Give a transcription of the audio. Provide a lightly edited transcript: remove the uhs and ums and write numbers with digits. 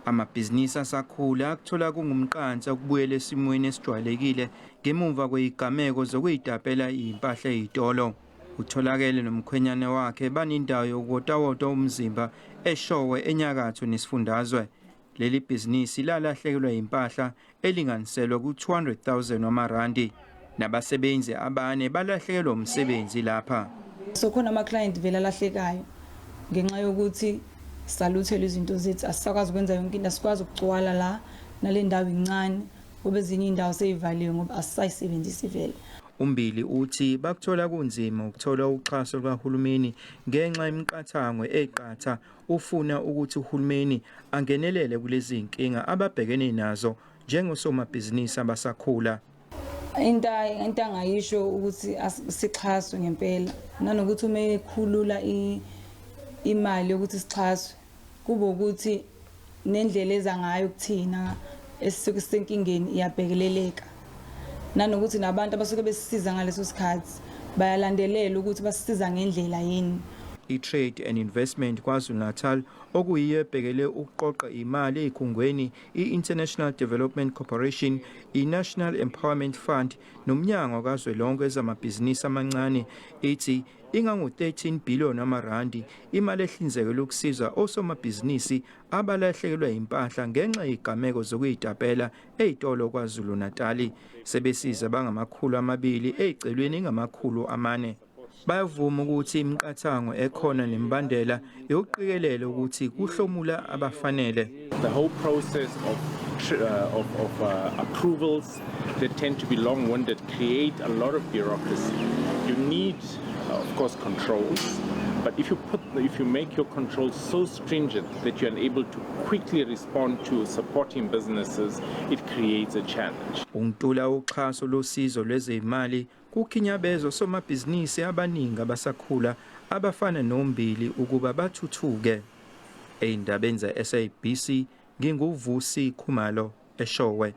Amabhizinisi asakhula akuthola kungumqansa ukubuyela esimweni esijwayelekile ngemuva kwezigameko zokuyitapela impahla ezitolo. Utholakele nomkhwenyane wakhe banendawo yokuwotawota umzimba eShowe enyakatho nesifundazwe. Leli bhizinisi lalahlekelwa impahla elinganiselwa ku-200,000 wamarandi. Nabasebenzi abane balahlekelwa umsebenzi lapha. So khona ama-client vele alahlekayo ngenxa yokuthi saluthela izinto zethu asisakwazi ukwenza yonke into, asikwazi ukugcwala la nale ndawo incane ngoba ezinye indawo seyivaliwe ngoba asisayisebenzisi vele. Umbili uthi bakuthola kunzima ukuthola uxhaso lwahulumeni ngenxa yemiqathango eqatha ufuna ukuthi uhulumeni angenelele kulezi inkinga ababhekene nazo njengosomabhizinisi abasakhula. Into angayisho ukuthi sixhaswe ngempela nanokuthi uma ekhulula imali yokuthi sixhaswe kube ukuthi nendlela eza ngayo kuthina esisuke sisenkingeni iyabhekeleleka. Nanokuthi nabantu abasuke besisiza ngaleso sikhathi bayalandelela ukuthi basisiza ngendlela yini. I-Trade and Investment KwaZulu Natal okuyiyo ebhekele ukuqoqa imali ezikhungweni i-International Development Corporation, i-National Empowerment Fund nomnyango kazwelonke ezamabhizinisi amancane ethi ingango-13 billion wamarandi imali ehlinzekelwe ukusiza osomabhizinisi abalahlekelwa impahla ngenxa yezigameko zokuyitapela ezitolo KwaZulu Natal. Sebesiza bangama200 ezicelweni ngama400. Bayavuma ukuthi imiqathango ekhona nembandela yokuqikelela ukuthi kuhlomula abafanele. The whole process of approvals that tend to be long-winded create a lot of bureaucracy. You need, of course, controls, but if you make your controls so stringent that you're unable to quickly respond to supporting businesses, it creates a challenge. Ungitula uxhaso losizo lwezimali kukhinyabeza somabhizinisi abaningi abasakhula abafana nombili ukuba bathuthuke. Eindabeni za SABC nginguvusi Khumalo eShowe.